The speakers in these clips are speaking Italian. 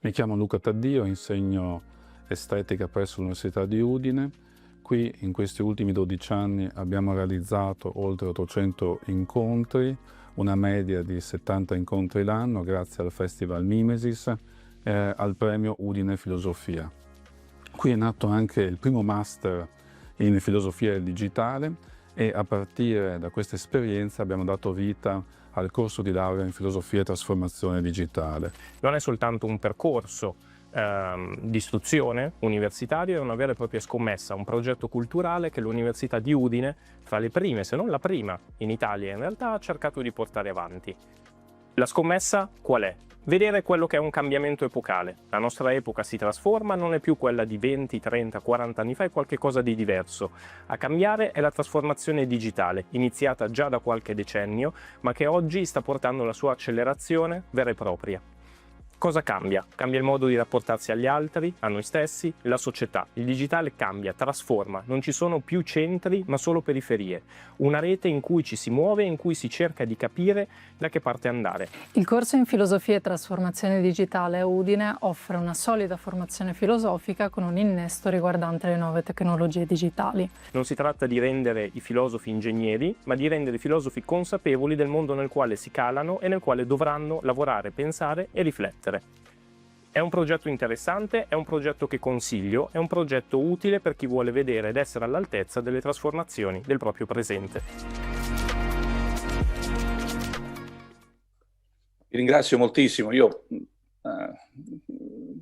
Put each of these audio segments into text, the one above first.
Mi chiamo Luca Taddio, insegno estetica presso l'Università di Udine. Qui in questi ultimi 12 anni abbiamo realizzato oltre 800 incontri, una media di 70 incontri l'anno grazie al Festival Mimesis e al premio Udine Filosofia. Qui è nato anche il primo master in filosofia del digitale e a partire da questa esperienza abbiamo dato vita al corso di laurea in filosofia e trasformazione digitale. Non è soltanto un percorso di istruzione universitaria, è una vera e propria scommessa, un progetto culturale che l'Università di Udine, fra le prime, se non la prima in Italia in realtà, ha cercato di portare avanti. La scommessa qual è? Vedere quello che è un cambiamento epocale. La nostra epoca si trasforma, non è più quella di 20, 30, 40 anni fa, è qualcosa di diverso. A cambiare è la trasformazione digitale, iniziata già da qualche decennio, ma che oggi sta portando la sua accelerazione vera e propria. Cosa cambia? Cambia il modo di rapportarsi agli altri, a noi stessi, la società. Il digitale cambia, trasforma, non ci sono più centri ma solo periferie. Una rete in cui ci si muove e in cui si cerca di capire da che parte andare. Il corso in filosofia e trasformazione digitale a Udine offre una solida formazione filosofica con un innesto riguardante le nuove tecnologie digitali. Non si tratta di rendere i filosofi ingegneri, ma di rendere i filosofi consapevoli del mondo nel quale si calano e nel quale dovranno lavorare, pensare e riflettere. È un progetto interessante, è un progetto che consiglio, è un progetto utile per chi vuole vedere ed essere all'altezza delle trasformazioni del proprio presente. Vi ringrazio moltissimo. Io,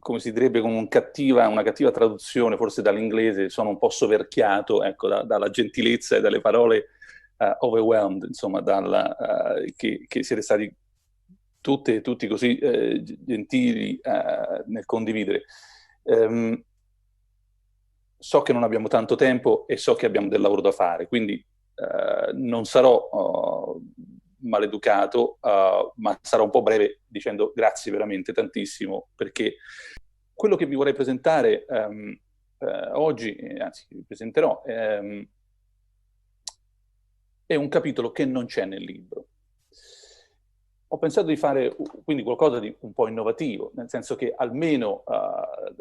come si direbbe con una cattiva traduzione, forse dall'inglese, sono un po' soverchiato, ecco, dalla gentilezza e dalle parole overwhelmed, insomma, che siete stati tutti così gentili nel condividere. So che non abbiamo tanto tempo e so che abbiamo del lavoro da fare, quindi non sarò maleducato, ma sarò un po' breve dicendo grazie veramente tantissimo, perché quello che vi vorrei presentare oggi, anzi vi presenterò, è un capitolo che non c'è nel libro. Ho pensato di fare quindi qualcosa di un po' innovativo, nel senso che almeno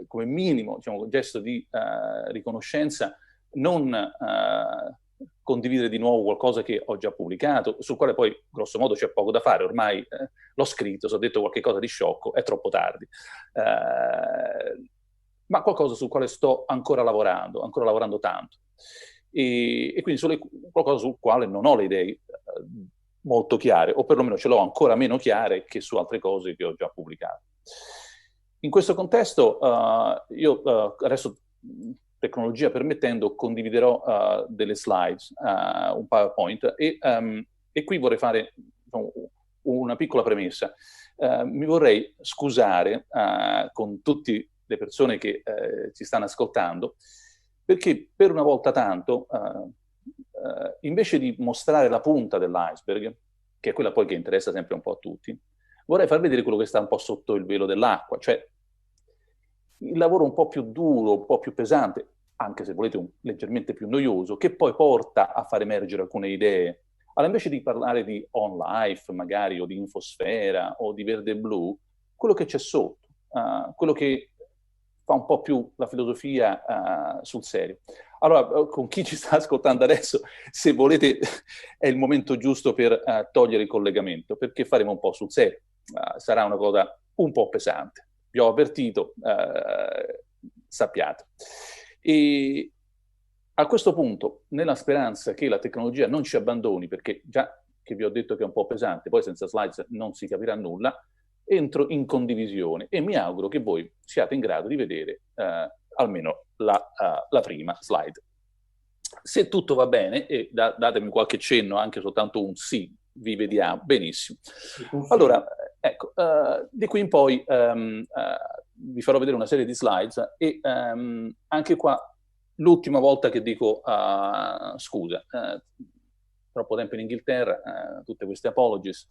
come minimo, diciamo, un gesto di riconoscenza, non condividere di nuovo qualcosa che ho già pubblicato, sul quale poi grosso modo c'è poco da fare, ormai l'ho scritto, se ho detto qualche cosa di sciocco è troppo tardi, ma qualcosa sul quale sto ancora lavorando tanto, e quindi qualcosa sul quale non ho le idee molto chiare, o perlomeno ce l'ho ancora meno chiare che su altre cose che ho già pubblicato. In questo contesto io adesso, tecnologia permettendo, condividerò delle slides, un PowerPoint, e qui vorrei fare, diciamo, una piccola premessa. Mi vorrei scusare con tutte le persone che ci stanno ascoltando, perché per una volta tanto invece di mostrare la punta dell'iceberg, che è quella poi che interessa sempre un po' a tutti, vorrei far vedere quello che sta un po' sotto il velo dell'acqua, cioè il lavoro un po' più duro, un po' più pesante, anche se volete leggermente più noioso, che poi porta a far emergere alcune idee. Allora, invece di parlare di On Life, magari, o di Infosfera, o di Verde e Blu, quello che c'è sotto, quello che fa un po' più la filosofia sul serio. Allora, con chi ci sta ascoltando adesso, se volete, è il momento giusto per togliere il collegamento, perché faremo un po' sul serio. Sarà una cosa un po' pesante. Vi ho avvertito, sappiate. E a questo punto, nella speranza che la tecnologia non ci abbandoni, perché già che vi ho detto che è un po' pesante, poi senza slides non si capirà nulla, entro in condivisione e mi auguro che voi siate in grado di vedere almeno la prima slide. Se tutto va bene, e datemi qualche cenno, anche soltanto un sì, vi vediamo benissimo. Allora, ecco, di qui in poi vi farò vedere una serie di slides e anche qua l'ultima volta che dico scusa, troppo tempo in Inghilterra, tutte queste apologies.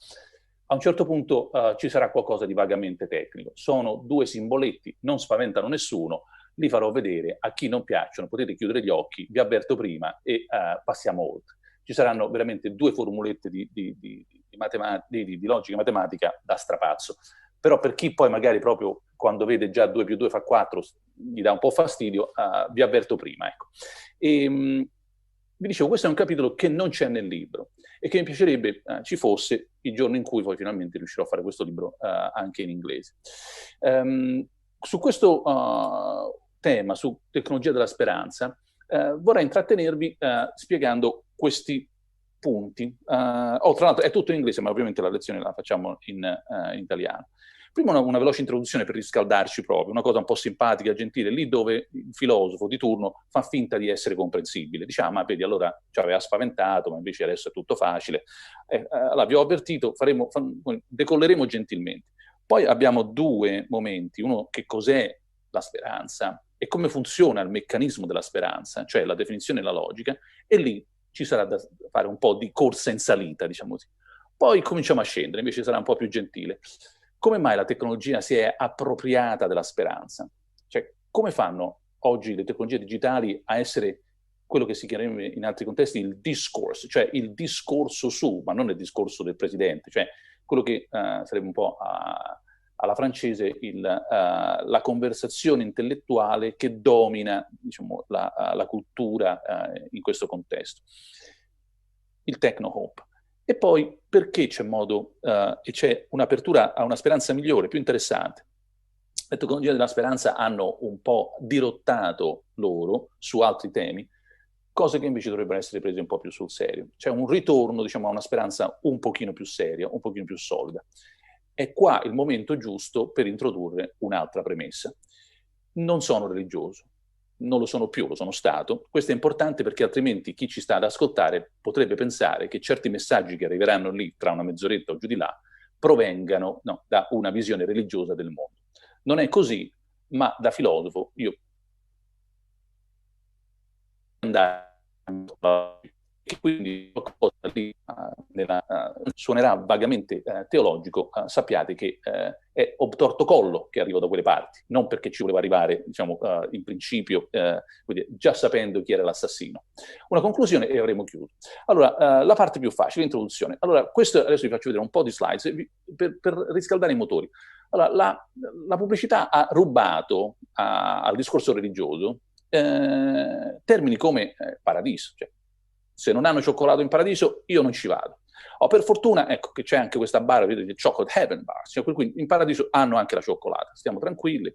A un certo punto ci sarà qualcosa di vagamente tecnico. Sono due simboletti, non spaventano nessuno, li farò vedere. A chi non piacciono potete chiudere gli occhi, vi avverto prima e passiamo oltre. Ci saranno veramente due formulette di logica matematica da strapazzo. però per chi poi magari proprio quando vede già 2 più 2 fa 4 gli dà un po' fastidio, vi avverto prima. Ecco. Vi dicevo, questo è un capitolo che non c'è nel libro e che mi piacerebbe ci fosse il giorno in cui poi finalmente riuscirò a fare questo libro anche in inglese. Su questo tema, su tecnologia della speranza, vorrei intrattenervi spiegando questi punti. Tra l'altro è tutto in inglese, ma ovviamente la lezione la facciamo in italiano. Prima una veloce introduzione per riscaldarci proprio, una cosa un po' simpatica, gentile, lì dove il filosofo di turno fa finta di essere comprensibile. Diciamo, ma vedi, allora ci aveva spaventato, ma invece adesso è tutto facile. Allora, vi ho avvertito, decolleremo gentilmente. Poi abbiamo 2 momenti, uno che cos'è la speranza e come funziona il meccanismo della speranza, cioè la definizione e la logica, e lì ci sarà da fare un po' di corsa in salita, diciamo così. Poi cominciamo a scendere, invece sarà un po' più gentile. Come mai la tecnologia si è appropriata della speranza? Cioè, come fanno oggi le tecnologie digitali a essere quello che si chiamerebbe in altri contesti il discourse, cioè il discorso su, ma non il discorso del presidente, cioè quello che sarebbe un po' alla francese la conversazione intellettuale che domina, diciamo, la cultura in questo contesto. Il techno-hope. E poi perché c'è modo e c'è un'apertura a una speranza migliore, più interessante. Le tecnologie della speranza hanno un po' dirottato loro su altri temi, cose che invece dovrebbero essere prese un po' più sul serio. C'è un ritorno, diciamo, a una speranza un pochino più seria, un pochino più solida. È qua il momento giusto per introdurre un'altra premessa. Non sono religioso, non lo sono più, lo sono stato. Questo è importante perché altrimenti chi ci sta ad ascoltare potrebbe pensare che certi messaggi che arriveranno lì tra una mezz'oretta o giù di là provengano da una visione religiosa del mondo. Non è così, ma da filosofo io che quindi qualcosa lì suonerà vagamente teologico, sappiate che è obtorto collo che arrivo da quelle parti, non perché ci voleva arrivare, diciamo, in principio, già sapendo chi era l'assassino. Una conclusione e avremo chiuso. Allora, la parte più facile, l'introduzione. Allora, questo adesso vi faccio vedere un po' di slides per riscaldare i motori. Allora, la pubblicità ha rubato al discorso religioso termini come paradiso, cioè se non hanno cioccolato in paradiso io non ci vado. Per fortuna ecco che c'è anche questa barra, vedete, Chocolate Heaven Bar, cioè, quindi in paradiso hanno anche la cioccolata, stiamo tranquilli.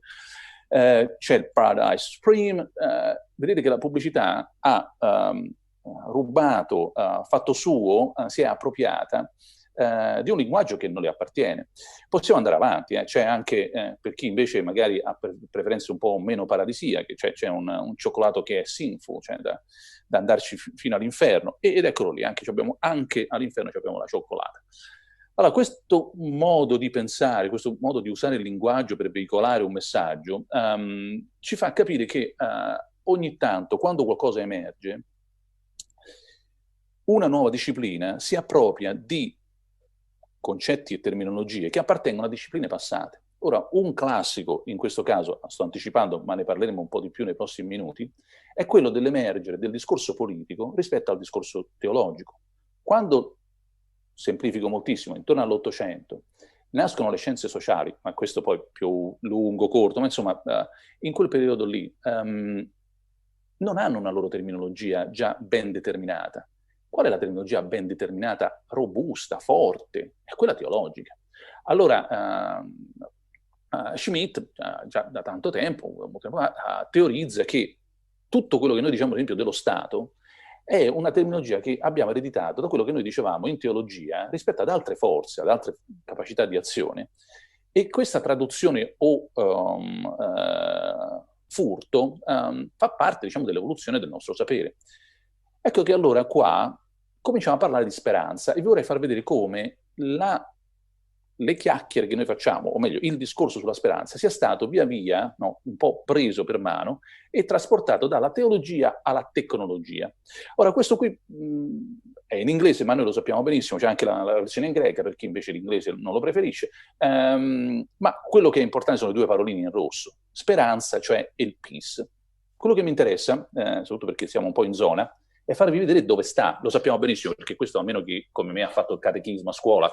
C'è il Paradise Supreme, vedete che la pubblicità ha rubato, fatto suo, si è appropriata di un linguaggio che non le appartiene. Possiamo andare avanti, c'è anche per chi invece magari ha preferenze un po' meno paradisiache, c'è un cioccolato che è sinful, cioè da andarci fino all'inferno, ed eccolo lì, anche all'inferno abbiamo la cioccolata. Allora, questo modo di pensare, questo modo di usare il linguaggio per veicolare un messaggio, ci fa capire che ogni tanto, quando qualcosa emerge, una nuova disciplina si appropria di concetti e terminologie che appartengono a discipline passate. Ora, un classico, in questo caso, sto anticipando, ma ne parleremo un po' di più nei prossimi minuti, è quello dell'emergere del discorso politico rispetto al discorso teologico. Quando, semplifico moltissimo, intorno all'Ottocento, nascono le scienze sociali, ma questo poi più lungo, corto, ma insomma, in quel periodo lì, non hanno una loro terminologia già ben determinata. Qual è la terminologia ben determinata, robusta, forte? È quella teologica. Allora, Schmitt, già da tanto tempo, teorizza che tutto quello che noi diciamo, ad esempio, dello Stato, è una terminologia che abbiamo ereditato da quello che noi dicevamo in teologia rispetto ad altre forze, ad altre capacità di azione. E questa traduzione o furto fa parte, diciamo, dell'evoluzione del nostro sapere. Ecco che allora qua cominciamo a parlare di speranza e vi vorrei far vedere come le chiacchiere che noi facciamo, o meglio, il discorso sulla speranza, sia stato via via un po' preso per mano e trasportato dalla teologia alla tecnologia. Ora, questo qui è in inglese, ma noi lo sappiamo benissimo, c'è anche la versione in greca, per chi invece l'inglese non lo preferisce, ma quello che è importante sono le 2 paroline in rosso, speranza, cioè il peace. Quello che mi interessa, soprattutto perché siamo un po' in zona, è farvi vedere dove sta. Lo sappiamo benissimo, perché questo, almeno chi come me ha fatto il catechismo a scuola,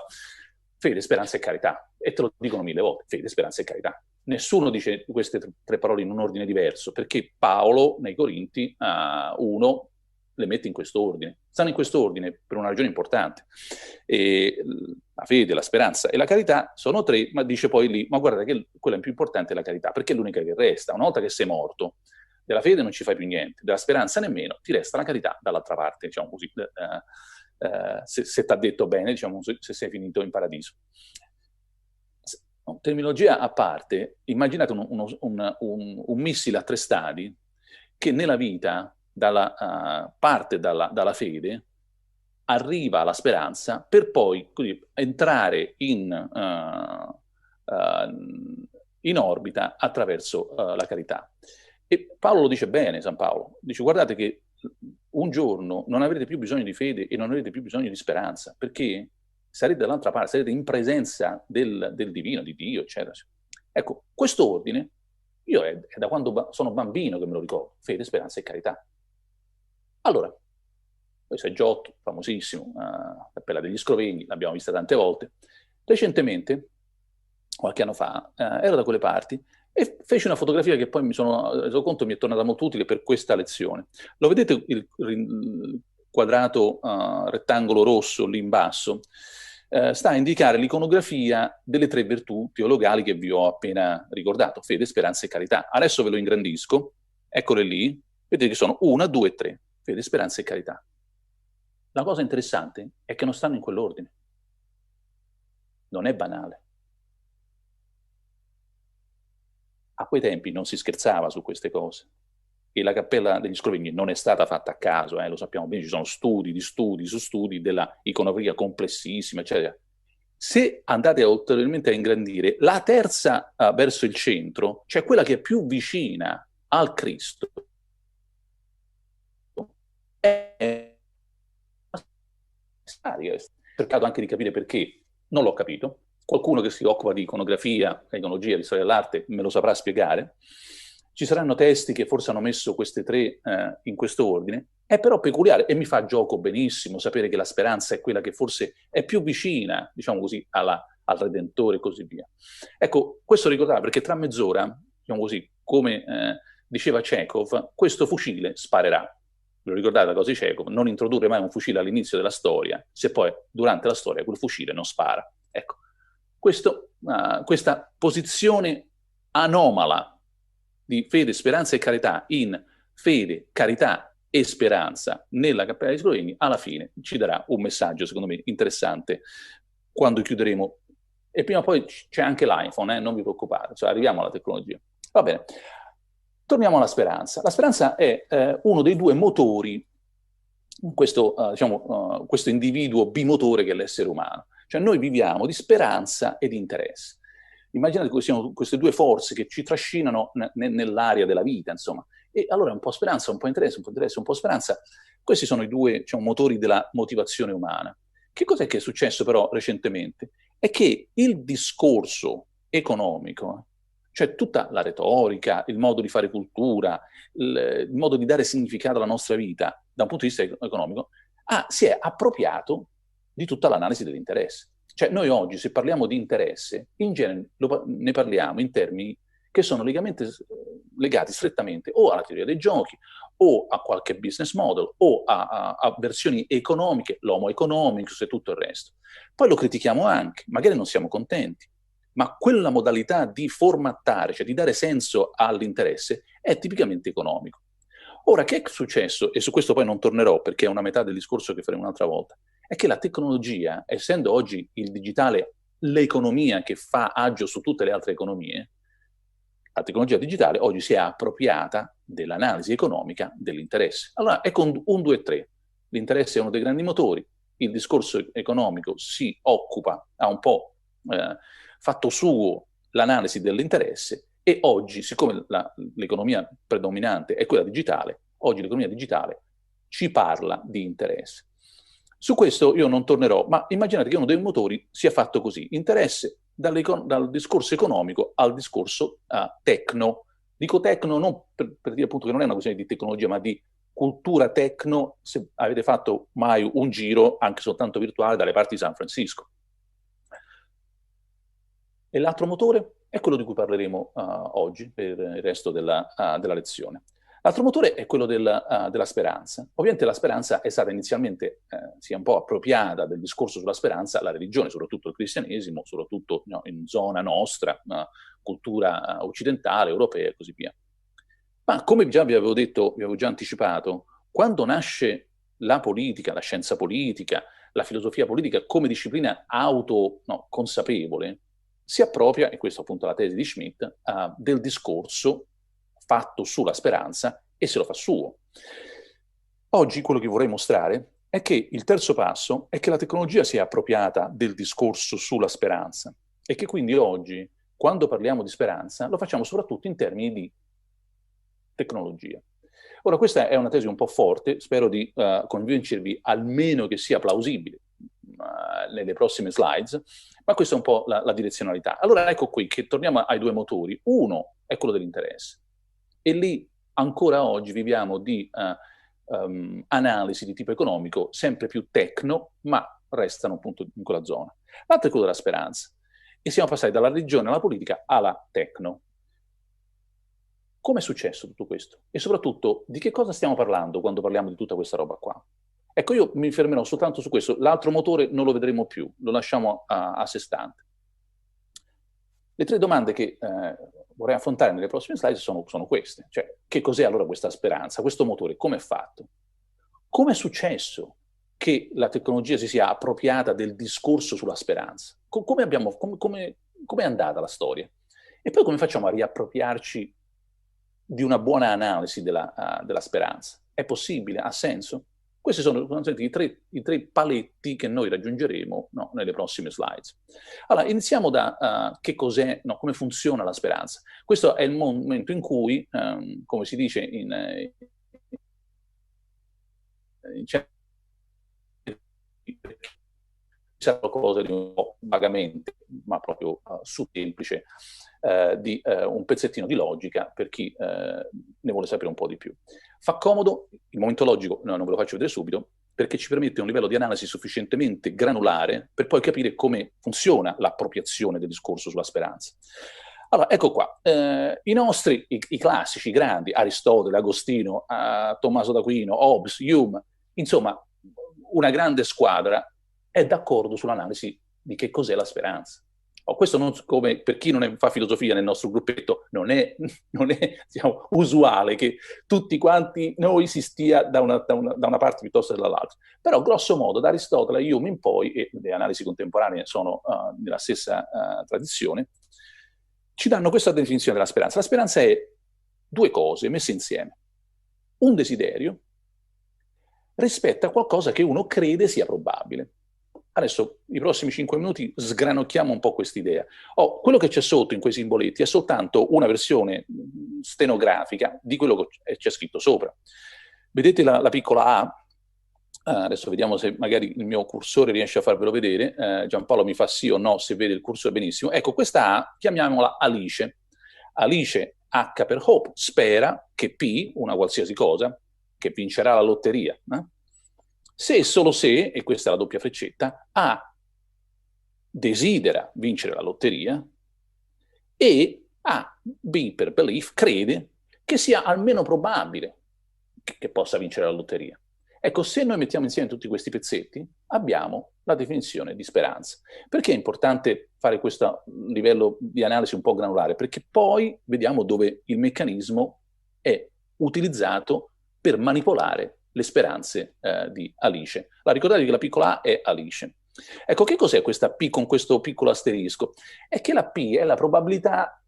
fede, speranza e carità. E te lo dicono 1000 volte, fede, speranza e carità. Nessuno dice queste tre parole in un ordine diverso, perché Paolo nei Corinti 1 le mette in questo ordine. Stanno in questo ordine per una ragione importante. E la fede, la speranza e la carità sono tre, ma dice poi lì, ma guarda che quella più importante è la carità, perché è l'unica che resta. Una volta che sei morto, della fede non ci fai più niente, della speranza nemmeno, ti resta la carità dall'altra parte, diciamo così, se ti ha detto bene, diciamo, se sei finito in paradiso. Terminologia a parte, immaginate un missile a 3 stadi che nella vita parte dalla fede, arriva alla speranza, per poi entrare in orbita attraverso la carità. E Paolo lo dice bene, San Paolo, dice guardate che un giorno non avrete più bisogno di fede e non avrete più bisogno di speranza, perché sarete dall'altra parte, sarete in presenza del divino, di Dio, eccetera. Ecco, questo ordine, io è da quando sono bambino che me lo ricordo, fede, speranza e carità. Allora, questo è Giotto, famosissimo, Cappella degli Scrovegni, l'abbiamo vista tante volte. Recentemente, qualche anno fa, ero da quelle parti e feci una fotografia che poi mi sono reso conto mi è tornata molto utile per questa lezione. Lo vedete il quadrato rettangolo rosso lì in basso? Sta a indicare l'iconografia delle 3 virtù teologali che vi ho appena ricordato, fede, speranza e carità. Adesso ve lo ingrandisco, eccole lì, vedete che sono 1, 2, 3, fede, speranza e carità. La cosa interessante è che non stanno in quell'ordine. Non è banale. A quei tempi non si scherzava su queste cose. E la Cappella degli Scrovegni non è stata fatta a caso, lo sappiamo bene, ci sono studi su studi della iconografia complessissima, eccetera. Se andate ulteriormente a ingrandire, la terza verso il centro, cioè quella che è più vicina al Cristo, è cercato anche di capire perché, non l'ho capito. Qualcuno che si occupa di iconografia, iconologia, di storia dell'arte me lo saprà spiegare. Ci saranno testi che forse hanno messo queste 3 in questo ordine, è però peculiare e mi fa gioco benissimo sapere che la speranza è quella che forse è più vicina, diciamo così, al Redentore e così via. Ecco, questo ricordava perché tra mezz'ora, diciamo così, come diceva Chekhov, questo fucile sparerà. Ve lo ricordate la cosa di Chekhov? Non introdurre mai un fucile all'inizio della storia, se poi durante la storia quel fucile non spara. Ecco, questa posizione anomala di fede, speranza e carità in fede, carità e speranza nella Cappella degli Scrovegni, alla fine ci darà un messaggio, secondo me, interessante quando chiuderemo. E prima o poi c'è anche l'iPhone, non vi preoccupate, cioè arriviamo alla tecnologia. Va bene, torniamo alla speranza. La speranza è uno dei 2 motori, questo individuo bimotore che è l'essere umano. Cioè noi viviamo di speranza e di interesse. Immaginate che siano queste 2 forze che ci trascinano nell'area della vita, insomma. E allora un po' speranza, un po' interesse, un po' interesse, un po' speranza. Questi sono i 2, diciamo, motori della motivazione umana. Che cos'è che è successo però recentemente? È che il discorso economico, cioè tutta la retorica, il modo di fare cultura, il modo di dare significato alla nostra vita da un punto di vista economico, si è appropriato di tutta l'analisi dell'interesse. Cioè noi oggi se parliamo di interesse, in genere ne parliamo in termini che sono legati strettamente o alla teoria dei giochi, o a qualche business model, o a versioni economiche, l'homo economicus e tutto il resto. Poi lo critichiamo anche, magari non siamo contenti, ma quella modalità di formattare, cioè di dare senso all'interesse, è tipicamente economico. Ora, che è successo, e su questo poi non tornerò perché è una metà del discorso che faremo un'altra volta, è che la tecnologia, essendo oggi il digitale l'economia che fa agio su tutte le altre economie, la tecnologia digitale oggi si è appropriata dell'analisi economica dell'interesse. Allora, ecco un 2 e 3. L'interesse è uno dei grandi motori, il discorso economico si occupa, ha un po' fatto suo l'analisi dell'interesse e oggi, siccome l'economia predominante è quella digitale, oggi l'economia digitale ci parla di interesse. Su questo io non tornerò, ma immaginate che uno dei motori sia fatto così, interesse dal discorso economico al discorso tecno. Dico tecno non per dire appunto che non è una questione di tecnologia, ma di cultura tecno, se avete fatto mai un giro, anche soltanto virtuale, dalle parti di San Francisco. E l'altro motore è quello di cui parleremo oggi per il resto della lezione. L'altro motore è quello della speranza. Ovviamente la speranza è stata inizialmente, si è un po' appropriata del discorso sulla speranza, la religione, soprattutto il cristianesimo, soprattutto in zona nostra, cultura occidentale, europea e così via. Ma come già vi avevo detto, vi avevo già anticipato, quando nasce la politica, la scienza politica, la filosofia politica come disciplina consapevole, si appropria, e questa appunto è la tesi di Schmitt, del discorso fatto sulla speranza e se lo fa suo. Oggi quello che vorrei mostrare è che il terzo passo è che la tecnologia si è appropriata del discorso sulla speranza e che quindi oggi, quando parliamo di speranza, lo facciamo soprattutto in termini di tecnologia. Ora, questa è una tesi un po' forte, spero di convincervi almeno che sia plausibile nelle prossime slides, ma questa è un po' la direzionalità. Allora ecco qui che torniamo ai due motori. Uno è quello dell'interesse, e lì ancora oggi viviamo di analisi di tipo economico sempre più tecno, ma restano appunto in quella zona. L'altro è quello della speranza, e siamo passati dalla religione alla politica alla tecno. Come è successo tutto questo? E soprattutto, di che cosa stiamo parlando quando parliamo di tutta questa roba qua? Ecco, io mi fermerò soltanto su questo. L'altro motore non lo vedremo più, lo lasciamo a sé stante. Le tre domande che vorrei affrontare nelle prossime slide sono queste. Cioè, che cos'è allora questa speranza? Questo motore come è fatto? Come è successo che la tecnologia si sia appropriata del discorso sulla speranza? Come è andata la storia? E poi come facciamo a riappropriarci di una buona analisi della speranza? È possibile? Ha senso? Questi sono i tre paletti che noi raggiungeremo nelle prossime slides. Allora, iniziamo da che cos'è, come funziona la speranza. Questo è il momento in cui, come si dice in qualcosa di un po' vagamente, ma proprio semplice, di un pezzettino di logica per chi ne vuole sapere un po' di più. Fa comodo, il momento logico non ve lo faccio vedere subito, perché ci permette un livello di analisi sufficientemente granulare per poi capire come funziona l'appropriazione del discorso sulla speranza. Allora, ecco qua, i nostri, i classici, i grandi, Aristotele, Agostino, Tommaso d'Aquino, Hobbes, Hume, insomma, una grande squadra è d'accordo sull'analisi di che cos'è la speranza. Questo non, come per chi non fa filosofia nel nostro gruppetto, non è diciamo, usuale che tutti quanti noi si stia da una parte piuttosto che dall'altra. Però grosso modo da Aristotele a Hume in poi, e le analisi contemporanee sono nella stessa tradizione, ci danno questa definizione della speranza. La speranza è due cose messe insieme. Un desiderio rispetto a qualcosa che uno crede sia probabile. Adesso, i prossimi 5 minuti, sgranocchiamo un po' quest'idea. Quello che c'è sotto in quei simboletti è soltanto una versione stenografica di quello che c'è scritto sopra. Vedete la piccola A? Adesso vediamo se magari il mio cursore riesce a farvelo vedere. Giampaolo mi fa sì o no se vede il cursore benissimo. Ecco, questa A, chiamiamola Alice. Alice, H per Hope, spera che P, una qualsiasi cosa, che vincerà la lotteria. Se e solo se, e questa è la doppia freccetta, A desidera vincere la lotteria e A, B per belief, crede che sia almeno probabile che possa vincere la lotteria. Ecco, se noi mettiamo insieme tutti questi pezzetti, abbiamo la definizione di speranza. Perché è importante fare questo livello di analisi un po' granulare? Perché poi vediamo dove il meccanismo è utilizzato per manipolare le speranze di Alice. Allora, ricordatevi che la piccola A è Alice. Ecco, che cos'è questa P con questo piccolo asterisco? È che la P è la probabilità,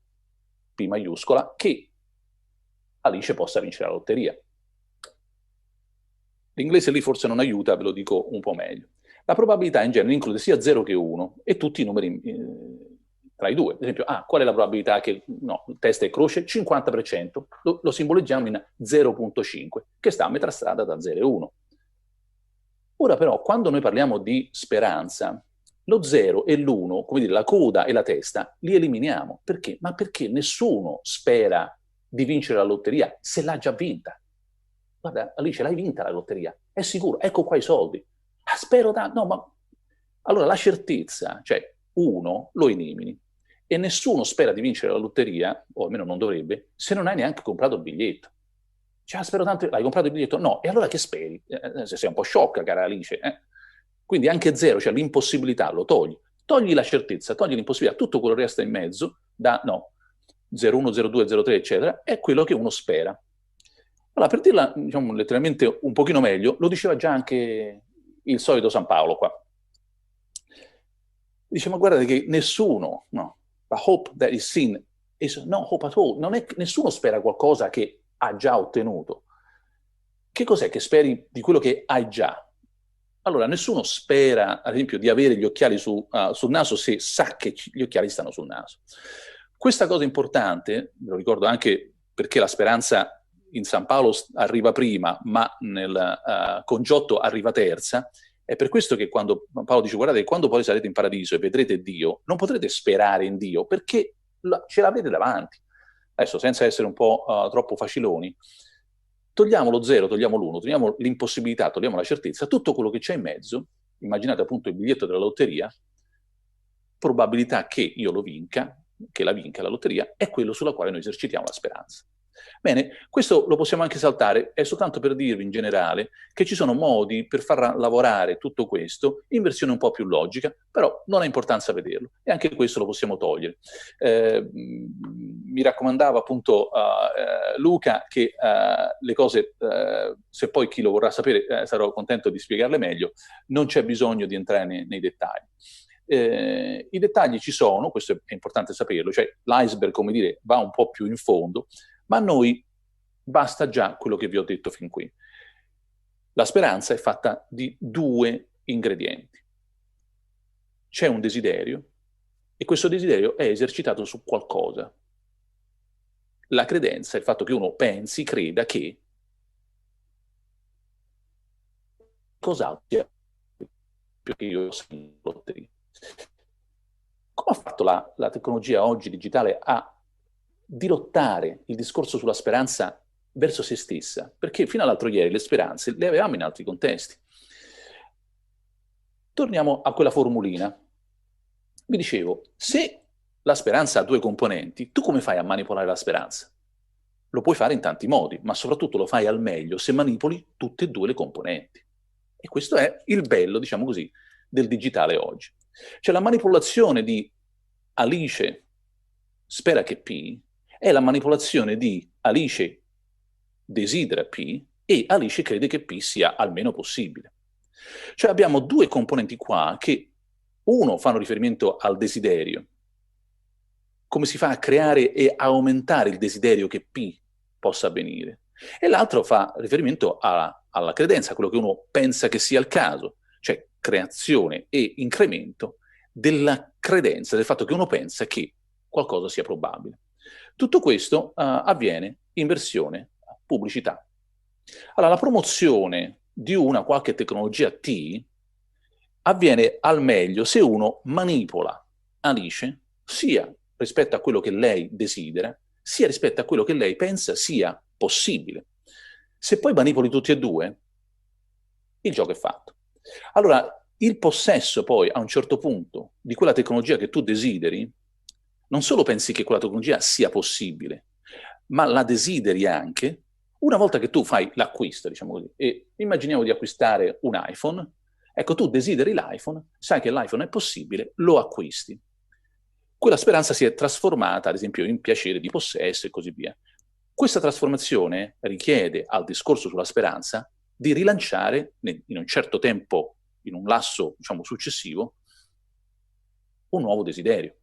P maiuscola, che Alice possa vincere la lotteria. L'inglese lì forse non aiuta, ve lo dico un po' meglio. La probabilità in genere include sia 0 che 1 e tutti i numeri tra i due. Ad esempio, qual è la probabilità che testa e croce? 50%. Lo simboleggiamo in 0,5, che sta a metà strada da 0 e 1. Ora però, quando noi parliamo di speranza, lo 0 e l'1, come dire, la coda e la testa, li eliminiamo. Perché? Ma perché nessuno spera di vincere la lotteria se l'ha già vinta. Guarda, Alice, l'hai vinta la lotteria, è sicuro, ecco qua i soldi. Spero no, ma allora la certezza, cioè 1 lo elimini E nessuno spera di vincere la lotteria, o almeno non dovrebbe, se non hai neanche comprato il biglietto. Cioè, spero tanto, hai comprato il biglietto? No, e allora che speri? Se sei un po' sciocca, cara Alice. Quindi anche zero, cioè l'impossibilità, lo togli. Togli la certezza, togli l'impossibilità, tutto quello che resta in mezzo, da 0,1, 0,2, 0,3, eccetera, è quello che uno spera. Allora, per dirla, diciamo, letteralmente un pochino meglio, lo diceva già anche il solito San Paolo qua. Dice, ma guardate che nessuno, no, the hope that is seen is no hope at all. Nessuno spera qualcosa che ha già ottenuto. Che cos'è che speri di quello che hai già? Allora, nessuno spera, ad esempio, di avere gli occhiali sul naso se sa che gli occhiali stanno sul naso. Questa cosa importante, me lo ricordo anche perché la speranza in San Paolo arriva prima, ma nel con Giotto arriva terza. È per questo che quando Paolo dice, guardate, quando poi sarete in paradiso e vedrete Dio, non potrete sperare in Dio, perché ce l'avete davanti. Adesso, senza essere un po' troppo faciloni, togliamo lo zero, togliamo l'uno, togliamo l'impossibilità, togliamo la certezza, tutto quello che c'è in mezzo, immaginate appunto il biglietto della lotteria, probabilità che io lo vinca, che la vinca la lotteria, è quello sulla quale noi esercitiamo la speranza. Bene, questo lo possiamo anche saltare, è soltanto per dirvi in generale che ci sono modi per far lavorare tutto questo in versione un po' più logica, però non ha importanza vederlo, e anche questo lo possiamo togliere. Mi raccomandava appunto Luca che le cose, se poi chi lo vorrà sapere sarò contento di spiegarle meglio, non c'è bisogno di entrare nei dettagli. I dettagli ci sono, questo è importante saperlo, cioè l'iceberg, come dire, va un po' più in fondo, ma a noi basta già quello che vi ho detto fin qui. La speranza è fatta di due ingredienti. C'è un desiderio e questo desiderio è esercitato su qualcosa. La credenza è il fatto che uno pensi, creda che cos'altro sia più che io sia lotteria. Come ha fatto la tecnologia oggi digitale a dirottare il discorso sulla speranza verso se stessa? Perché fino all'altro ieri le speranze le avevamo in altri contesti. Torniamo a quella formulina. Vi dicevo, se la speranza ha due componenti, tu come fai a manipolare la speranza? Lo puoi fare in tanti modi, ma soprattutto lo fai al meglio se manipoli tutte e due le componenti. E questo è il bello, diciamo così, del digitale oggi. Cioè la manipolazione di Alice spera che P è la manipolazione di Alice desidera P e Alice crede che P sia almeno possibile. Cioè abbiamo due componenti qua che uno fanno riferimento al desiderio, come si fa a creare e aumentare il desiderio che P possa avvenire, e l'altro fa riferimento alla credenza, quello che uno pensa che sia il caso, cioè creazione e incremento della credenza, del fatto che uno pensa che qualcosa sia probabile. Tutto questo avviene in versione pubblicità. Allora, la promozione di una qualche tecnologia T avviene al meglio se uno manipola Alice sia rispetto a quello che lei desidera, sia rispetto a quello che lei pensa sia possibile. Se poi manipoli tutti e due, il gioco è fatto. Allora, il possesso poi, a un certo punto, di quella tecnologia che tu desideri, non solo pensi che quella tecnologia sia possibile, ma la desideri anche una volta che tu fai l'acquisto, diciamo così, e immaginiamo di acquistare un iPhone, ecco, tu desideri l'iPhone, sai che l'iPhone è possibile, lo acquisti. Quella speranza si è trasformata, ad esempio, in piacere di possesso e così via. Questa trasformazione richiede al discorso sulla speranza di rilanciare in un certo tempo, in un lasso, diciamo, successivo, un nuovo desiderio.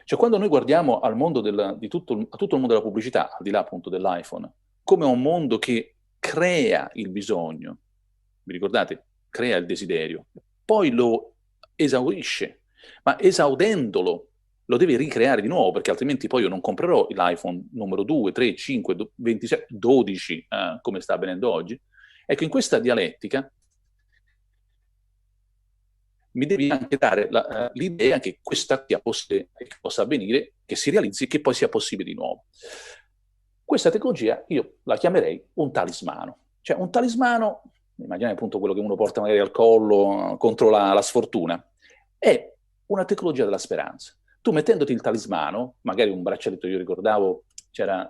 Cioè, quando noi guardiamo al mondo a tutto il mondo della pubblicità, al di là appunto dell'iPhone, come un mondo che crea il bisogno, vi ricordate? Crea il desiderio, poi lo esaurisce, ma esaudendolo lo devi ricreare di nuovo, perché altrimenti poi io non comprerò l'iPhone numero 2, 3, 5, 27, 12, come sta avvenendo oggi. Ecco, in questa dialettica mi devi anche dare l'idea che questa sia possibile, che possa avvenire, che si realizzi e che poi sia possibile di nuovo. Questa tecnologia io la chiamerei un talismano. Cioè un talismano, immaginate appunto quello che uno porta magari al collo contro la sfortuna, è una tecnologia della speranza. tu mettendoti il talismano, magari un braccialetto, io ricordavo, c'era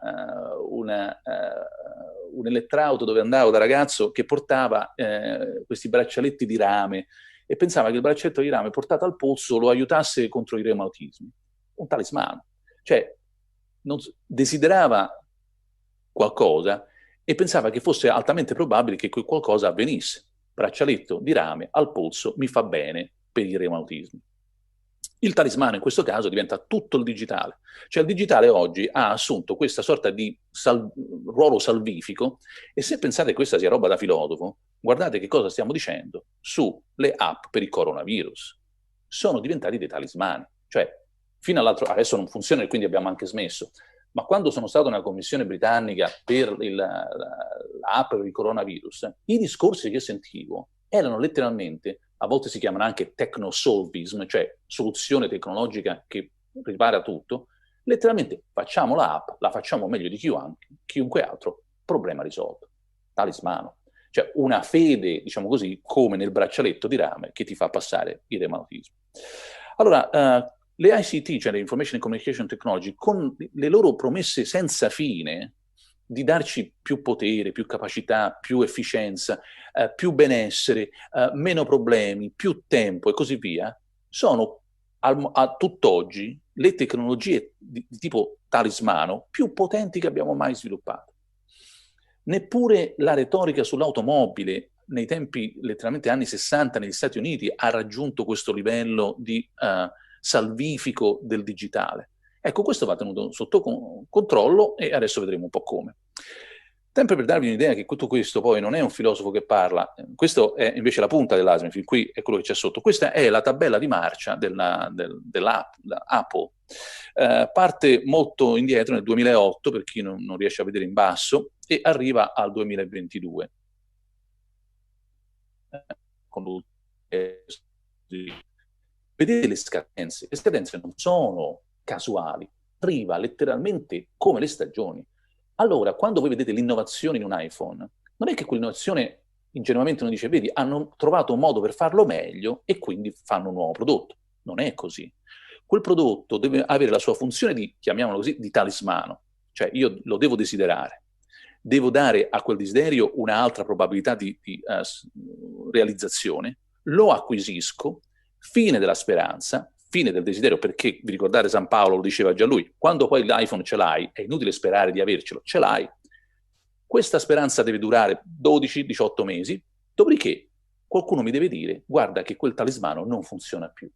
un elettrauto dove andavo da ragazzo che portava questi braccialetti di rame e pensava che il braccialetto di rame portato al polso lo aiutasse contro i reumatismi. Un talismano. Cioè, desiderava qualcosa e pensava che fosse altamente probabile che quel qualcosa avvenisse. Braccialetto di rame al polso mi fa bene per i reumatismi. Il talismano in questo caso diventa tutto il digitale. Cioè il digitale oggi ha assunto questa sorta di ruolo salvifico e se pensate che questa sia roba da filosofo, guardate che cosa stiamo dicendo sulle app per il coronavirus. Sono diventati dei talismani. Cioè, fino all'altro, adesso non funziona e quindi abbiamo anche smesso, ma quando sono stato nella commissione britannica per l'app per il coronavirus, i discorsi che sentivo erano letteralmente, a volte si chiamano anche technosolvism, cioè soluzione tecnologica che ripara tutto, letteralmente facciamo l'app, la facciamo meglio di chiunque altro, problema risolto. Talismano. Cioè una fede, diciamo così, come nel braccialetto di rame che ti fa passare il reumatismo. Allora, le ICT, cioè le Information and Communication Technology, con le loro promesse senza fine di darci più potere, più capacità, più efficienza, più benessere, meno problemi, più tempo e così via, sono a tutt'oggi le tecnologie di tipo talismano più potenti che abbiamo mai sviluppato. Neppure la retorica sull'automobile nei tempi, letteralmente anni 60 negli Stati Uniti, ha raggiunto questo livello di salvifico del digitale. Ecco, questo va tenuto sotto controllo e adesso vedremo un po' come. Sempre per darvi un'idea che tutto questo poi non è un filosofo che parla, questo è invece la punta dell'iceberg, fin qui è quello che c'è sotto. Questa è la tabella di marcia dell'Apple. Parte molto indietro nel 2008, per chi non riesce a vedere in basso, e arriva al 2022. Vedete le scadenze? Le scadenze non sono casuali, arriva letteralmente come le stagioni. Allora, quando voi vedete l'innovazione in un iPhone, non è che quell'innovazione ingenuamente non dice, vedi, hanno trovato un modo per farlo meglio e quindi fanno un nuovo prodotto. Non è così. Quel prodotto deve avere la sua funzione di, chiamiamolo così, di talismano. Cioè io lo devo desiderare. Devo dare a quel desiderio un'altra probabilità di realizzazione, lo acquisisco, fine della speranza, fine del desiderio, perché vi ricordate San Paolo lo diceva già lui, quando poi l'iPhone ce l'hai, è inutile sperare di avercelo, ce l'hai, questa speranza deve durare 12-18 mesi, dopodiché qualcuno mi deve dire, guarda che quel talismano non funziona più,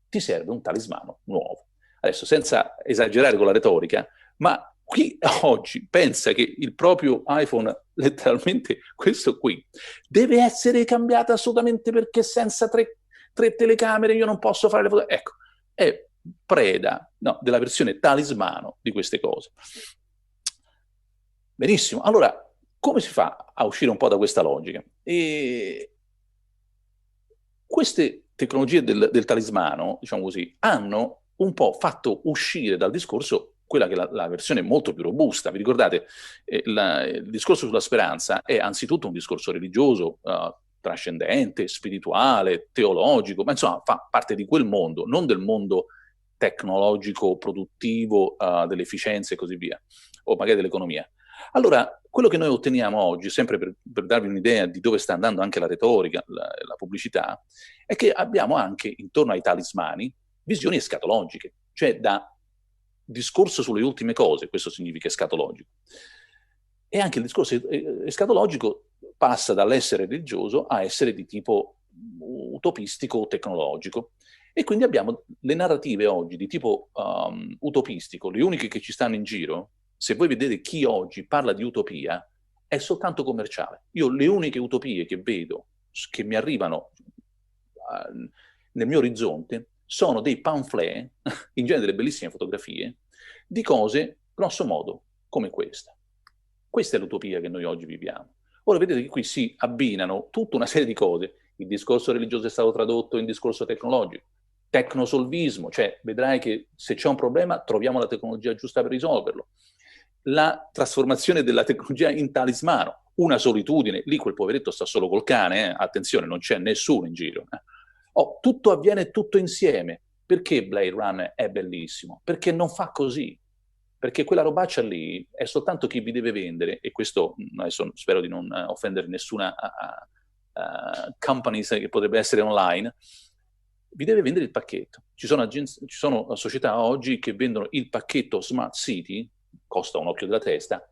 ti serve un talismano nuovo. Adesso, senza esagerare con la retorica, ma qui oggi pensa che il proprio iPhone, letteralmente questo qui, deve essere cambiato assolutamente perché senza tre telecamere io non posso fare le foto. Ecco, è preda della versione talismano di queste cose. Benissimo, allora come si fa a uscire un po' da questa logica? Queste tecnologie del talismano, diciamo così, hanno un po' fatto uscire dal discorso quella che è la versione molto più robusta. Vi ricordate, il discorso sulla speranza è anzitutto un discorso religioso, trascendente, spirituale, teologico, ma insomma fa parte di quel mondo, non del mondo tecnologico, produttivo, dell'efficienza e così via, o magari dell'economia. Allora, quello che noi otteniamo oggi, sempre per darvi un'idea di dove sta andando anche la retorica, la pubblicità, è che abbiamo anche intorno ai talismani visioni escatologiche, cioè da discorso sulle ultime cose, questo significa escatologico. E anche il discorso escatologico passa dall'essere religioso a essere di tipo utopistico o tecnologico. E quindi abbiamo le narrative oggi di tipo utopistico, le uniche che ci stanno in giro. Se voi vedete chi oggi parla di utopia, è soltanto commerciale. Io le uniche utopie che vedo, che mi arrivano nel mio orizzonte, sono dei pamphlet, in genere delle bellissime fotografie, di cose, grosso modo, come questa. Questa è l'utopia che noi oggi viviamo. Ora vedete che qui si abbinano tutta una serie di cose. Il discorso religioso è stato tradotto in discorso tecnologico. Tecnosolvismo, cioè vedrai che se c'è un problema troviamo la tecnologia giusta per risolverlo. La trasformazione della tecnologia in talismano, una solitudine, lì quel poveretto sta solo col cane, attenzione, non c'è nessuno in giro. Tutto avviene tutto insieme, Perché Blade Runner è bellissimo? Perché non fa così. Perché quella robaccia lì è soltanto chi vi deve vendere, e questo adesso spero di non offendere nessuna company che potrebbe essere online, vi deve vendere il pacchetto. Ci sono società oggi che vendono il pacchetto Smart City, costa un occhio della testa,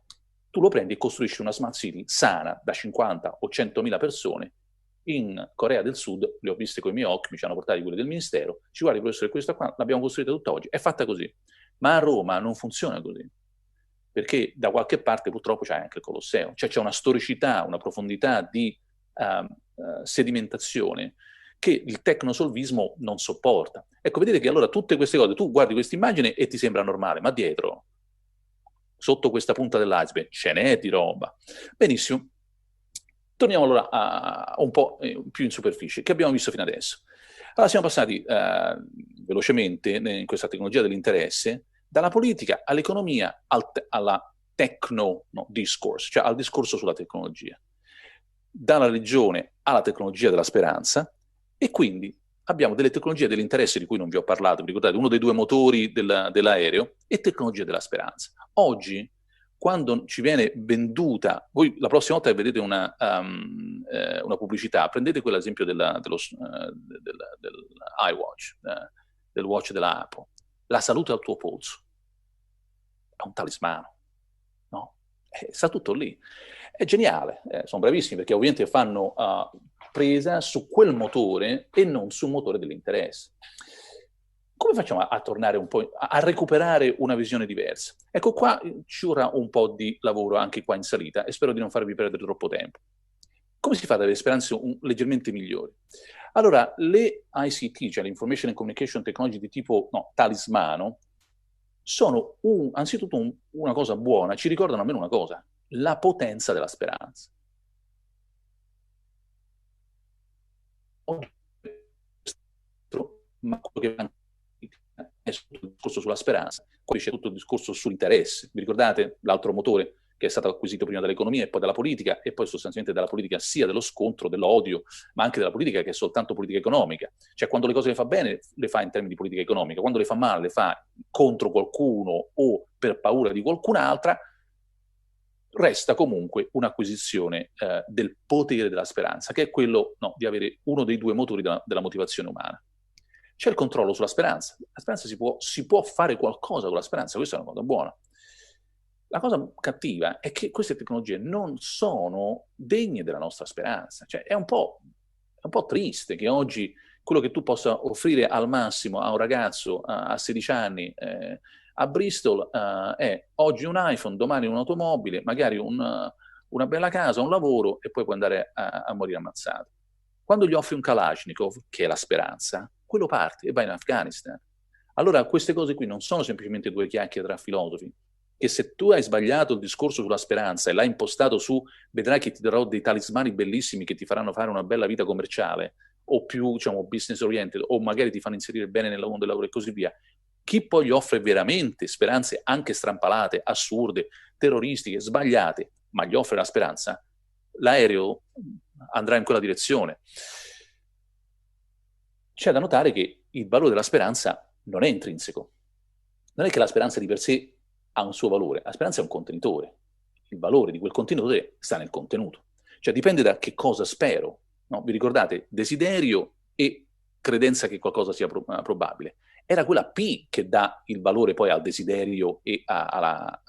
tu lo prendi e costruisci una Smart City sana da 50 o 100.000 persone. In Corea del Sud, le ho viste con i miei occhi, mi ci hanno portati quelli del Ministero, ci guardi professore, questa qua l'abbiamo costruita tutta oggi, è fatta così. Ma a Roma non funziona così, perché da qualche parte purtroppo c'è anche il Colosseo, cioè c'è una storicità, una profondità di sedimentazione che il tecnosolvismo non sopporta. Ecco, vedete che allora tutte queste cose, tu guardi questa immagine e ti sembra normale, ma dietro, sotto questa punta dell'iceberg, ce n'è di roba. Benissimo. Torniamo allora a un po' più in superficie, che abbiamo visto fino adesso. Allora siamo passati velocemente in questa tecnologia dell'interesse dalla politica all'economia alla discourse, cioè al discorso sulla tecnologia, dalla religione alla tecnologia della speranza, e quindi abbiamo delle tecnologie dell'interesse di cui non vi ho parlato, vi ricordate, uno dei due motori dell'aereo, e tecnologia della speranza. Oggi, quando ci viene venduta, voi la prossima volta che vedete una pubblicità, prendete quell'esempio dell'iWatch, del watch della Apple, la salute al tuo polso, è un talismano, no? Sta tutto lì. È geniale, sono bravissimi perché ovviamente fanno presa su quel motore e non sul motore dell'interesse. Come facciamo a tornare un po', a recuperare una visione diversa? Ecco, qua ci vorrà un po' di lavoro anche qua in salita e spero di non farvi perdere troppo tempo. Come si fa ad avere speranze leggermente migliori? Allora, le ICT, cioè le Information and Communication Technology di tipo talismano, sono anzitutto una cosa buona, ci ricordano almeno una cosa, la potenza della speranza. Ma quello che è tutto il discorso sulla speranza, poi c'è tutto il discorso sull'interesse. Vi ricordate l'altro motore che è stato acquisito prima dall'economia e poi dalla politica, e poi sostanzialmente dalla politica sia dello scontro, dell'odio, ma anche della politica che è soltanto politica economica. Cioè quando le cose le fa bene le fa in termini di politica economica, quando le fa male le fa contro qualcuno o per paura di qualcun'altra, resta comunque un'acquisizione del potere della speranza, che è quello di avere uno dei due motori della motivazione umana. C'è il controllo sulla speranza. La speranza si può fare qualcosa con la speranza, questa è una cosa buona. La cosa cattiva è che queste tecnologie non sono degne della nostra speranza. Cioè, è un po' triste che oggi quello che tu possa offrire al massimo a un ragazzo a 16 anni a Bristol è oggi un iPhone, domani un'automobile, magari una bella casa, un lavoro, e poi puoi andare a morire ammazzato. Quando gli offri un Kalashnikov, che è la speranza, quello parte e va in Afghanistan. Allora queste cose qui non sono semplicemente due chiacchiere tra filosofi, che se tu hai sbagliato il discorso sulla speranza e l'hai impostato su vedrai che ti darò dei talismani bellissimi che ti faranno fare una bella vita commerciale, o più, diciamo, business oriented, o magari ti fanno inserire bene nel mondo del lavoro e così via. Chi poi gli offre veramente speranze anche strampalate, assurde, terroristiche, sbagliate, ma gli offre la speranza, l'aereo andrà in quella direzione. C'è da notare che il valore della speranza non è intrinseco. Non è che la speranza di per sé ha un suo valore, la speranza è un contenitore. Il valore di quel contenitore sta nel contenuto. Cioè dipende da che cosa spero. No? Vi ricordate? Desiderio e credenza che qualcosa sia probabile. Era quella P che dà il valore poi al desiderio e alla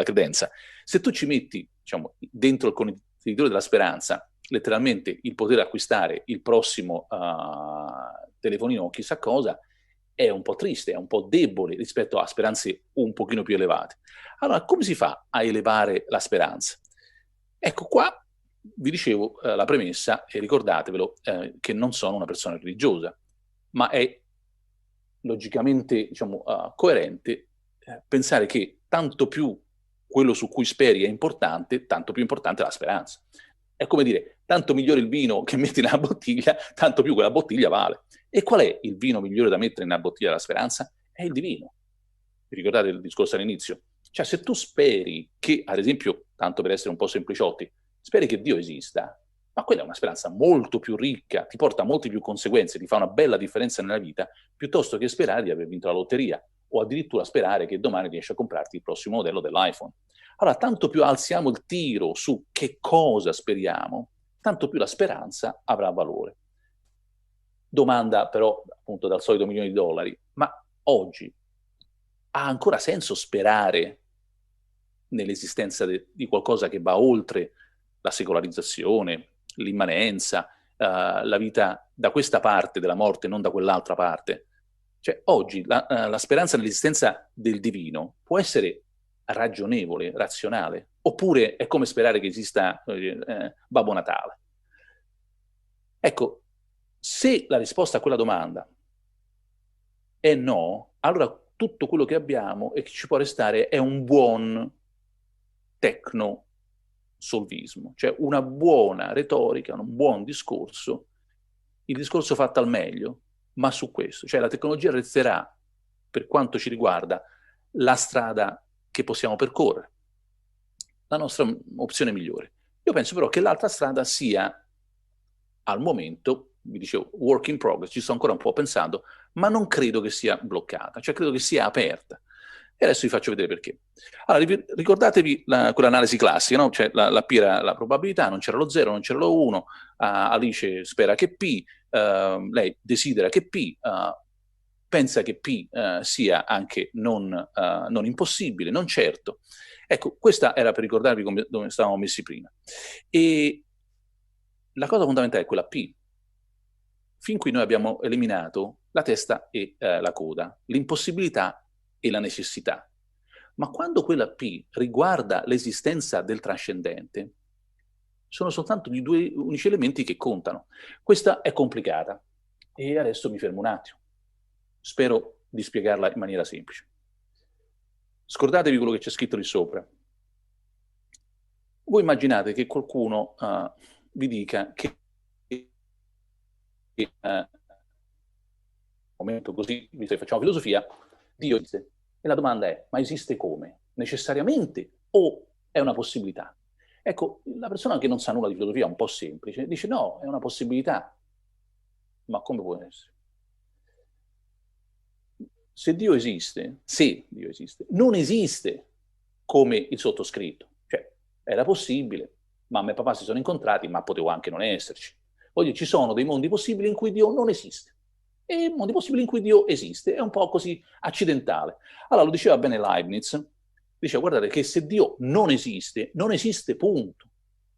credenza. Se tu ci metti, diciamo, dentro il contenitore della speranza, letteralmente il poter acquistare il prossimo telefonino o chissà cosa, è un po' triste, è un po' debole rispetto a speranze un pochino più elevate. Allora, come si fa a elevare la speranza? Ecco, qua vi dicevo la premessa, e ricordatevelo che non sono una persona religiosa, ma è logicamente, diciamo, coerente pensare che tanto più quello su cui speri è importante, tanto più importante è la speranza. È come dire, tanto migliore il vino che metti nella bottiglia, tanto più quella bottiglia vale. E qual è il vino migliore da mettere nella bottiglia della speranza? È il divino. Vi ricordate il discorso all'inizio? Cioè, se tu speri che, ad esempio, tanto per essere un po' sempliciotti, speri che Dio esista, ma quella è una speranza molto più ricca, ti porta a molte più conseguenze, ti fa una bella differenza nella vita, piuttosto che sperare di aver vinto la lotteria, o addirittura sperare che domani riesci a comprarti il prossimo modello dell'iPhone. Allora, tanto più alziamo il tiro su che cosa speriamo, tanto più la speranza avrà valore. Domanda però, appunto, dal solito $1.000.000, ma oggi ha ancora senso sperare nell'esistenza di qualcosa che va oltre la secolarizzazione, l'immanenza, la vita da questa parte della morte, non da quell'altra parte? Cioè, oggi la speranza nell'esistenza del divino può essere ragionevole, razionale, oppure è come sperare che esista Babbo Natale? Ecco, se la risposta a quella domanda è no, allora tutto quello che abbiamo e che ci può restare è un buon tecno-solvismo, cioè una buona retorica, un buon discorso, il discorso fatto al meglio, ma su questo, cioè la tecnologia resterà, per quanto ci riguarda, la strada che possiamo percorrere, la nostra opzione migliore. Io penso però che l'altra strada sia, al momento, vi dicevo, work in progress, ci sto ancora un po' pensando, ma non credo che sia bloccata, cioè credo che sia aperta. E adesso vi faccio vedere perché. Allora, ricordatevi quell'analisi classica, no? Cioè la P era la probabilità, non c'era lo 0, non c'era lo 1, Alice spera che P, lei desidera che P, pensa che P sia anche non impossibile, non certo. Ecco, questa era per ricordarvi dove stavamo messi prima. E la cosa fondamentale è quella P. Fin qui noi abbiamo eliminato la testa e la coda, l'impossibilità e la necessità. Ma quando quella P riguarda l'esistenza del trascendente, sono soltanto gli due unici elementi che contano. Questa è complicata e adesso mi fermo un attimo. Spero di spiegarla in maniera semplice. Scordatevi quello che c'è scritto lì sopra. Voi immaginate che qualcuno vi dica che momento così, visto che facciamo filosofia, Dio esiste. E la domanda è, ma esiste come? Necessariamente o è una possibilità? Ecco, la persona che non sa nulla di filosofia, un po' semplice, dice no, è una possibilità. Ma come può essere? Se Dio esiste, non esiste come il sottoscritto. Cioè, era possibile, mamma e papà si sono incontrati, ma potevo anche non esserci. Voglio dire, ci sono dei mondi possibili in cui Dio non esiste. E mondi possibili in cui Dio esiste, è un po' così accidentale. Allora, lo diceva bene Leibniz, diceva, guardate che se Dio non esiste punto.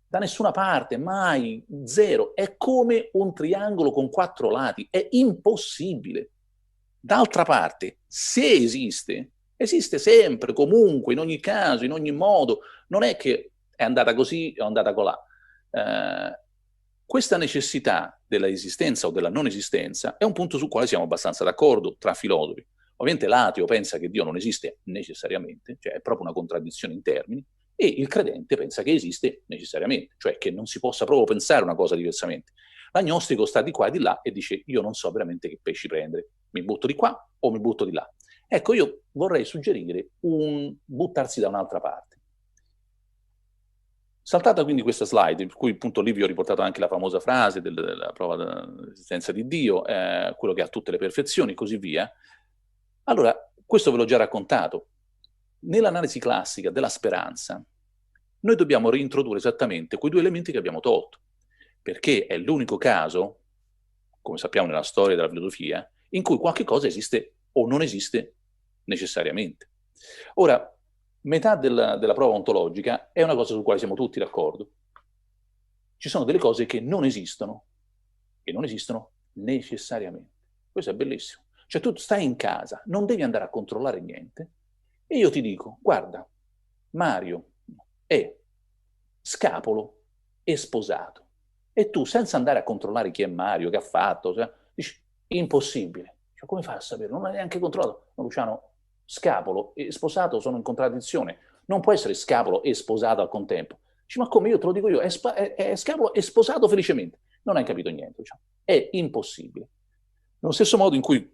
Da nessuna parte, mai, zero. È come un triangolo con 4 lati, è impossibile. D'altra parte, se esiste, esiste sempre, comunque, in ogni caso, in ogni modo. Non è che è andata così o è andata colà. Questa necessità della esistenza o della non esistenza è un punto sul quale siamo abbastanza d'accordo tra filosofi. Ovviamente l'ateo pensa che Dio non esiste necessariamente, cioè è proprio una contraddizione in termini, e il credente pensa che esiste necessariamente, cioè che non si possa proprio pensare una cosa diversamente. L'agnostico sta di qua e di là e dice io non so veramente che pesci prendere, mi butto di qua o mi butto di là. Ecco, io vorrei suggerire un buttarsi da un'altra parte. Saltata quindi questa slide, per cui appunto lì vi ho riportato anche la famosa frase della prova dell'esistenza di Dio, quello che ha tutte le perfezioni e così via. Allora, questo ve l'ho già raccontato. Nell'analisi classica della speranza, noi dobbiamo reintrodurre esattamente quei 2 elementi che abbiamo tolto, perché è l'unico caso, come sappiamo nella storia della filosofia, in cui qualche cosa esiste o non esiste necessariamente. Ora, metà della prova ontologica è una cosa su quale siamo tutti d'accordo. Ci sono delle cose che non esistono e non esistono necessariamente. Questo è bellissimo. Cioè tu stai in casa, non devi andare a controllare niente e io ti dico, guarda, Mario è scapolo e sposato. E tu, senza andare a controllare chi è Mario, che ha fatto, dici, impossibile. Cioè, come fai a sapere? Non hai neanche controllato. No, Luciano, scapolo e sposato sono in contraddizione. Non può essere scapolo e sposato al contempo. Dici, ma come? Io te lo dico io, è scapolo e sposato felicemente. Non hai capito niente, Luciano. È impossibile. Nello stesso modo in cui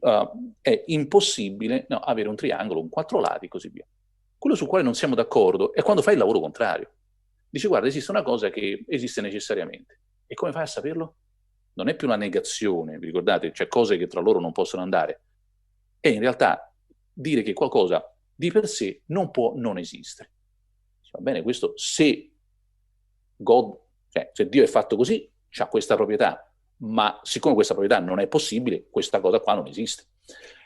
è impossibile avere un triangolo con 4 lati e così via. Quello sul quale non siamo d'accordo è quando fai il lavoro contrario. Dici, guarda, esiste una cosa che esiste necessariamente. E come fai a saperlo? Non è più una negazione, vi ricordate? C'è cose che tra loro non possono andare. È in realtà dire che qualcosa di per sé non può non esistere. Va bene, questo se God, cioè se Dio è fatto così, ha questa proprietà, ma siccome questa proprietà non è possibile, questa cosa qua non esiste.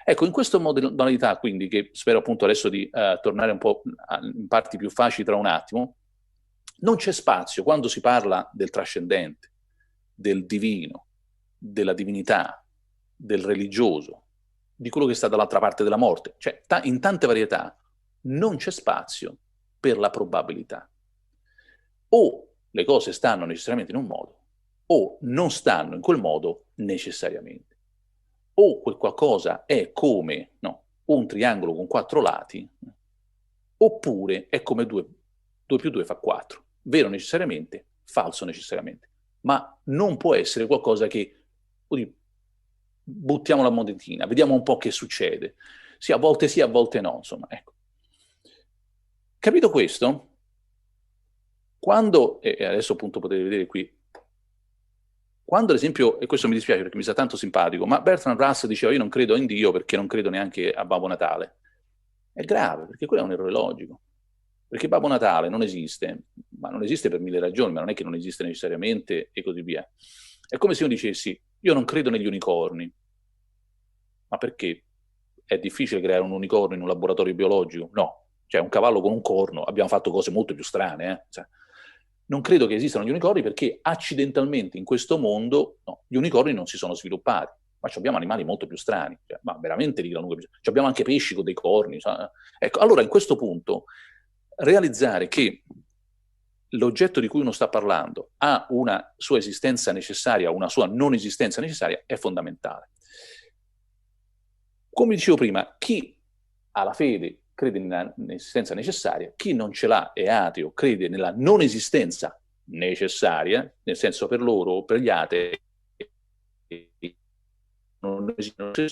Ecco, in questa modalità, quindi, che spero appunto adesso di tornare un po' in parti più facili tra un attimo, non c'è spazio quando si parla del trascendente, del divino, della divinità, del religioso, di quello che sta dall'altra parte della morte. Cioè, in tante varietà non c'è spazio per la probabilità. O le cose stanno necessariamente in un modo, o non stanno in quel modo necessariamente. O quel qualcosa è come un triangolo con 4 lati, oppure è come 2 più 2 fa 4. Vero necessariamente, falso necessariamente. Ma non può essere qualcosa che, buttiamo la monetina, vediamo un po' che succede. Sì, a volte no, insomma, ecco. Capito questo? Quando, e adesso appunto potete vedere qui, quando ad esempio, e questo mi dispiace perché mi sa tanto simpatico, ma Bertrand Russell diceva io non credo in Dio perché non credo neanche a Babbo Natale. È grave, perché quello è un errore logico. Perché Babbo Natale non esiste, ma non esiste per 1000 ragioni, ma non è che non esiste necessariamente e così via. È come se io dicessi io non credo negli unicorni. Ma perché? È difficile creare un unicorno in un laboratorio biologico? No. Cioè un cavallo con un corno, abbiamo fatto cose molto più strane, Cioè, non credo che esistano gli unicorni perché accidentalmente in questo mondo gli unicorni non si sono sviluppati, ma abbiamo animali molto più strani, cioè, ma veramente di gran lunga più. Abbiamo anche pesci con dei corni. Ecco, allora in questo punto realizzare che l'oggetto di cui uno sta parlando ha una sua esistenza necessaria, una sua non esistenza necessaria, è fondamentale. Come dicevo prima, chi ha la fede crede nell'esistenza necessaria, chi non ce l'ha è ateo, crede nella non esistenza necessaria, nel senso per loro, per gli atei, non esiste,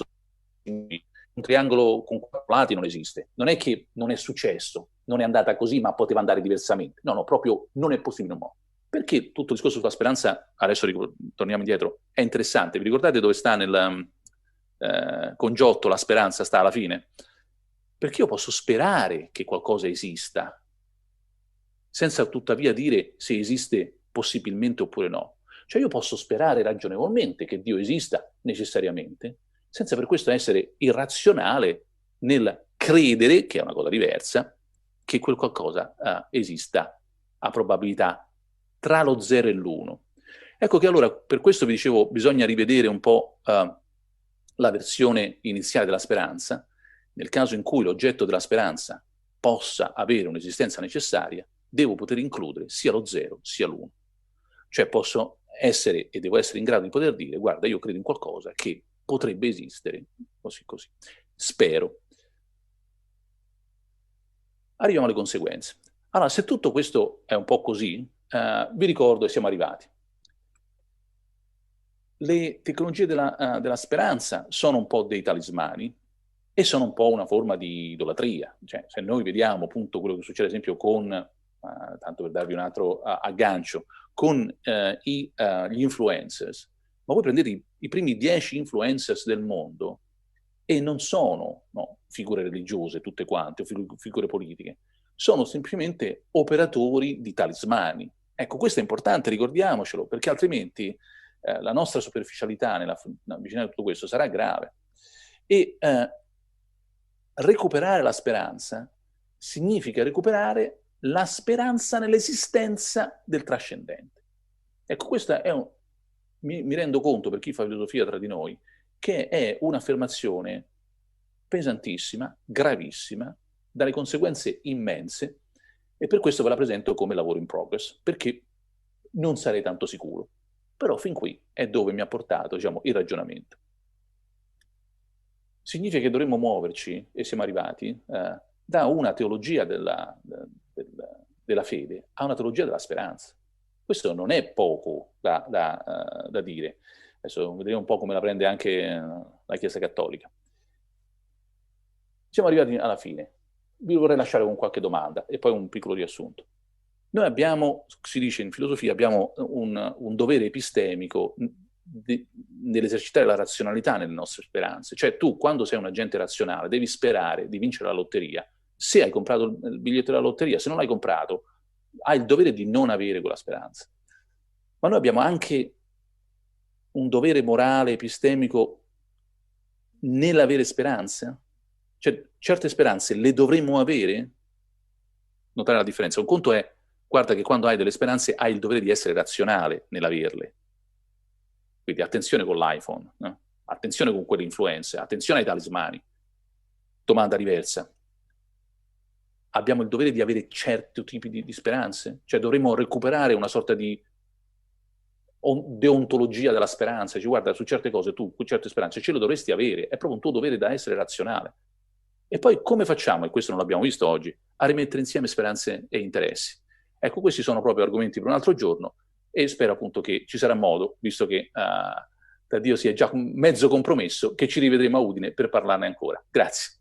un triangolo con 4 lati non esiste. Non è che non è successo, non è andata così, ma poteva andare diversamente. No, proprio non è possibile. No. Perché tutto il discorso sulla speranza, adesso torniamo indietro, è interessante. Vi ricordate dove sta nel con Giotto la speranza sta alla fine? Perché io posso sperare che qualcosa esista, senza tuttavia dire se esiste possibilmente oppure no. Cioè io posso sperare ragionevolmente che Dio esista necessariamente, senza per questo essere irrazionale nel credere, che è una cosa diversa, che quel qualcosa esista a probabilità tra lo 0 e l'1. Ecco che allora, per questo vi dicevo, bisogna rivedere un po' la versione iniziale della speranza, nel caso in cui l'oggetto della speranza possa avere un'esistenza necessaria, devo poter includere sia lo 0 sia l'1. Cioè posso essere e devo essere in grado di poter dire guarda, io credo in qualcosa che potrebbe esistere, così. Spero. Arriviamo alle conseguenze. Allora, se tutto questo è un po' così, vi ricordo e siamo arrivati. Le tecnologie della speranza sono un po' dei talismani e sono un po' una forma di idolatria. Cioè, se noi vediamo appunto quello che succede, ad esempio, con, tanto per darvi un altro aggancio, con gli influencers, ma voi prendete i primi 10 influencers del mondo e non sono figure religiose tutte quante, o figure politiche, sono semplicemente operatori di talismani. Ecco, questo è importante, ricordiamocelo, perché altrimenti la nostra superficialità nell'avvicinare a tutto questo sarà grave. E recuperare la speranza significa recuperare la speranza nell'esistenza del trascendente. Ecco, questa è mi rendo conto, per chi fa filosofia tra di noi, che è un'affermazione pesantissima, gravissima, dalle conseguenze immense, e per questo ve la presento come lavoro in progress, perché non sarei tanto sicuro. Però fin qui è dove mi ha portato, diciamo, il ragionamento. Significa che dovremmo muoverci, e siamo arrivati, da una teologia della fede a una teologia della speranza. Questo non è poco da dire. Adesso vedremo un po' come la prende anche la Chiesa Cattolica. Siamo arrivati alla fine. Vi vorrei lasciare con qualche domanda e poi un piccolo riassunto. Noi abbiamo, si dice in filosofia, abbiamo un dovere epistemico nell'esercitare la razionalità nelle nostre speranze. Cioè tu, quando sei un agente razionale, devi sperare di vincere la lotteria. Se hai comprato il biglietto della lotteria, se non l'hai comprato, hai il dovere di non avere quella speranza. Ma noi abbiamo anche un dovere morale, epistemico, nell'avere speranze. Cioè, certe speranze le dovremmo avere. Notare la differenza. Un conto è, guarda che quando hai delle speranze hai il dovere di essere razionale nell'averle. Quindi attenzione con l'iPhone, no? Attenzione con quelle influenze, attenzione ai talismani. Domanda diversa. Abbiamo il dovere di avere certi tipi di speranze? Cioè dovremmo recuperare una sorta di deontologia della speranza. Cioè, guarda, su certe cose tu, su certe speranze, ce le dovresti avere. È proprio un tuo dovere da essere razionale. E poi come facciamo, e questo non l'abbiamo visto oggi, a rimettere insieme speranze e interessi? Ecco, questi sono proprio argomenti per un altro giorno e spero appunto che ci sarà modo, visto che da Dio si è già mezzo compromesso, che ci rivedremo a Udine per parlarne ancora. Grazie.